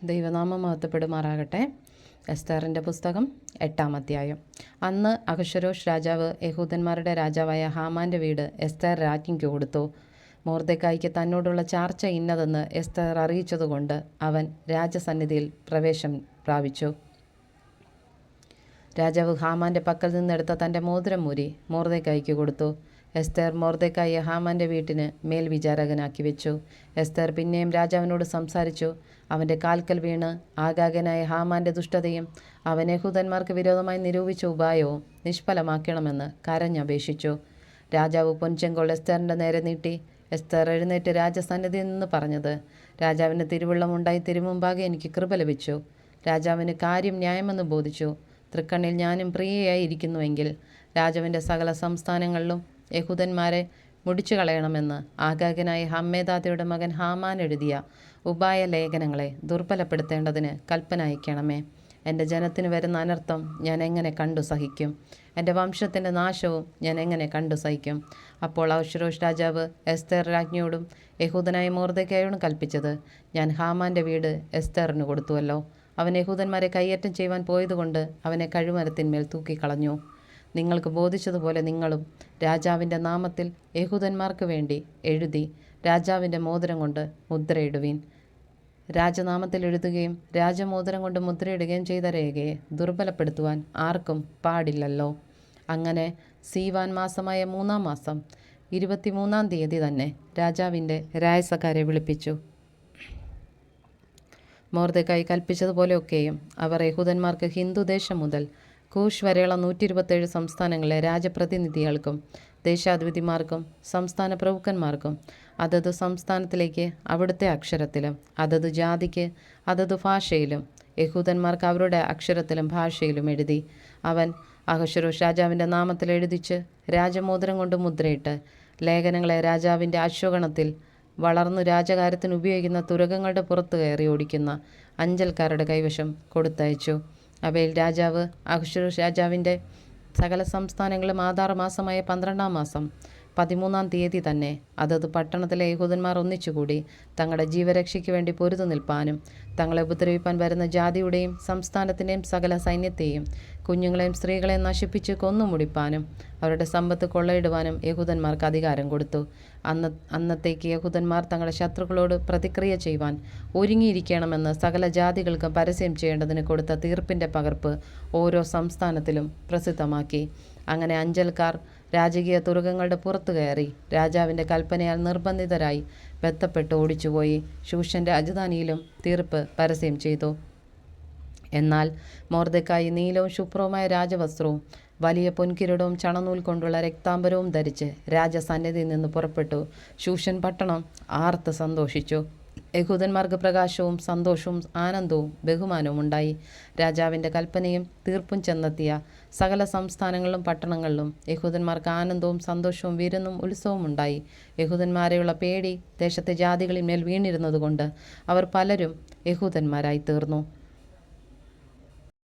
ദൈവനാമം മഹത്വപ്പെടുമാറാകട്ടെ. എസ്തേറിൻ്റെ പുസ്തകം 8-ാം അധ്യായം. അന്ന് അഹശ്വേരോശ് രാജാവ് യഹൂദന്മാരുടെ രാജാവായ ഹാമാൻ്റെ വീട് എസ്തേർ രാജ്ഞിക്ക് കൊടുത്തു. മൊർദെഖായിക്ക് തന്നോടുള്ള ചാർച്ച ഇന്നതെന്ന് എസ്തേർ അറിയിച്ചതുകൊണ്ട് അവൻ രാജസന്നിധിയിൽ പ്രവേശം പ്രാപിച്ചു. രാജാവ് ഹാമാൻ്റെ പക്കൽ നിന്നെടുത്ത തൻ്റെ മോതിരം ഊരി മൊർദെഖായിക്ക് കൊടുത്തു. എസ്തേർ മൊർദെഖായിയെ ഹാമാൻ്റെ വീട്ടിന് മേൽവിചാരകനാക്കി വെച്ചു. എസ്തേർ പിന്നെയും രാജാവിനോട് സംസാരിച്ചു. അവൻ്റെ കാൽക്കൽ വീണ് ആഗാഗനായ ഹാമാൻ്റെ ദുഷ്ടതയും അവൻ യഹൂദന്മാർക്ക് വിരോധമായി നിരൂപിച്ച ഉപായവും നിഷ്ഫലമാക്കണമെന്ന് കരഞ്ഞപേക്ഷിച്ചു. രാജാവ് പൊൻചെങ്കോൽ എസ്തേറിൻ്റെ നേരെ നീട്ടി. എസ്തേർ എഴുന്നേറ്റ് രാജസന്നിധിയിൽ നിന്ന് പറഞ്ഞത്: രാജാവിന് തിരുവുള്ളമുണ്ടായി തിരുമുമ്പാകെ എനിക്ക് കൃപ ലഭിച്ചു. രാജാവിന് കാര്യം ന്യായമെന്ന് ബോധിച്ചു. തൃക്കണ്ണിൽ ഞാനും പ്രിയയായി ഇരിക്കുന്നുവെങ്കിൽ രാജാവിൻ്റെ സകല സംസ്ഥാനങ്ങളിലും യഹൂദന്മാരെ മുടിച്ചു കളയണമെന്ന് ആഗാഗനായ ഹമ്മേദാത്തയുടെ മകൻ ഹാമാൻ എഴുതിയ ഉപായ ലേഖനങ്ങളെ ദുർബലപ്പെടുത്തേണ്ടതിന് കൽപ്പന അയക്കണമേ. എൻ്റെ ജനത്തിന് വരുന്ന അനർത്ഥം ഞാൻ എങ്ങനെ കണ്ടു സഹിക്കും? എൻ്റെ വംശത്തിൻ്റെ നാശവും ഞാൻ എങ്ങനെ കണ്ടു സഹിക്കും? അപ്പോൾ അഹശ്വേരോശ് രാജാവ് എസ്തേർ രാജ്ഞിയോടും യഹൂദനായ മൊർദെഖായിയോടും കൽപ്പിച്ചത്: ഞാൻ ഹാമാൻ്റെ വീട് എസ്തേറിന് കൊടുത്തുവല്ലോ. അവൻ യഹൂദന്മാരെ കയ്യേറ്റം ചെയ്യുവാൻ പോയതുകൊണ്ട് അവനെ കഴുമരത്തിന്മേൽ തൂക്കിക്കളഞ്ഞു. നിങ്ങൾക്ക് ബോധിച്ചതുപോലെ നിങ്ങളും രാജാവിൻ്റെ നാമത്തിൽ യഹൂദന്മാർക്ക് വേണ്ടി എഴുതി രാജാവിൻ്റെ മോതിരം കൊണ്ട് മുദ്രയിടുവീൻ. രാജനാമത്തിൽ എഴുതുകയും രാജമോതിരം കൊണ്ട് മുദ്രയിടുകയും ചെയ്ത രേഖയെ ദുർബലപ്പെടുത്തുവാൻ ആർക്കും പാടില്ലല്ലോ. അങ്ങനെ സീവാൻ മാസമായ 3-ാം മാസം 23-ാം തീയതി തന്നെ രാജാവിൻ്റെ രായസക്കാരെ വിളിപ്പിച്ചു. മൊർദെഖായി കൽപ്പിച്ചതുപോലെയൊക്കെയും അവർ യഹൂദന്മാർക്ക് ഹിന്ദുദേശം മുതൽ കൂഷ് വരെയുള്ള 127 സംസ്ഥാനങ്ങളിലെ രാജപ്രതിനിധികൾക്കും ദേശാധിപതിമാർക്കും സംസ്ഥാന പ്രഭുക്കന്മാർക്കും അതത് സംസ്ഥാനത്തിലേക്ക് അവിടുത്തെ അക്ഷരത്തിലും അതത് ജാതിക്ക് അതത് ഭാഷയിലും യഹൂദന്മാർക്ക് അവരുടെ അക്ഷരത്തിലും ഭാഷയിലും എഴുതി. അവൻ അഹശ്വേരോശ് രാജാവിൻ്റെ നാമത്തിൽ എഴുതിച്ച് രാജമോതിരം കൊണ്ട് മുദ്രയിട്ട് ലേഖനങ്ങളെ രാജാവിൻ്റെ അശ്വഗണത്തിൽ വളർന്നു രാജകാര്യത്തിന് ഉപയോഗിക്കുന്ന തുരകങ്ങളുടെ പുറത്ത് കയറി ഓടിക്കുന്ന അഞ്ചൽക്കാരുടെ കൈവശം കൊടുത്തയച്ചു. അവയിൽ രാജാവ് അഹശ്വേരോശ് രാജാവിൻ്റെ സകല സംസ്ഥാനങ്ങളും ആധാർ മാസമായ 12-ാം മാസം 13-ാം തീയതി തന്നെ അതത് പട്ടണത്തിലെ യഹൂദന്മാർ ഒന്നിച്ചുകൂടി തങ്ങളുടെ ജീവരക്ഷയ്ക്ക് വേണ്ടി പൊരുതു നിൽപ്പാനും തങ്ങളെ ഉപദ്രവിപ്പാൻ വരുന്ന ജാതിയുടെയും സംസ്ഥാനത്തിൻ്റെയും സകല സൈന്യത്തെയും കുഞ്ഞുങ്ങളെയും സ്ത്രീകളെയും നശിപ്പിച്ച് കൊന്നുമുടിപ്പാനും അവരുടെ സമ്പത്ത് കൊള്ളയിടുവാനും യഹൂദന്മാർക്ക് അധികാരം കൊടുത്തു. അന്നത്തേക്ക് യഹൂദന്മാർ തങ്ങളുടെ ശത്രുക്കളോട് പ്രതിക്രിയ ചെയ്യുവാൻ ഒരുങ്ങിയിരിക്കണമെന്ന് സകല ജാതികൾക്കും പരസ്യം ചെയ്യേണ്ടതിന് കൊടുത്ത തീർപ്പിൻ്റെ പകർപ്പ് ഓരോ സംസ്ഥാനത്തിലും പ്രസിദ്ധമാക്കി. അങ്ങനെ അഞ്ചൽക്കാർ രാജകീയ തുരകങ്ങളുടെ പുറത്തു കയറി രാജാവിൻ്റെ കൽപ്പനയാൽ നിർബന്ധിതരായി ബന്ധപ്പെട്ട് ഓടിച്ചുപോയി ശൂഷൻ രാജധാനിയിലും തീർപ്പ് പരസ്യം ചെയ്തു. എന്നാൽ മൊർദെഖായി നീലവും ശുഭ്രവുമായ രാജവസ്ത്രവും വലിയ പൊൻകിരീടവും ചണനൂൽ കൊണ്ടുള്ള രക്താംബരവും ധരിച്ച് രാജസന്നിധിയിൽ നിന്ന് പുറപ്പെട്ടു. ശൂഷൻ പട്ടണം ആർത്ത് സന്തോഷിച്ചു. യഹൂദന്മാർക്ക് പ്രകാശവും സന്തോഷവും ആനന്ദവും ബഹുമാനവും ഉണ്ടായി. രാജാവിൻ്റെ കൽപ്പനയും തീർപ്പും ചെന്നെത്തിയ സകല സംസ്ഥാനങ്ങളിലും പട്ടണങ്ങളിലും യഹൂദന്മാർക്ക് ആനന്ദവും സന്തോഷവും വിരുന്നും ഉത്സവവും ഉണ്ടായി. യഹൂദന്മാരെയുള്ള പേടി ദേശത്തെ ജാതികളിന്മേൽ വീണിരുന്നതുകൊണ്ട് അവർ പലരും യഹൂദന്മാരായി തീർന്നു.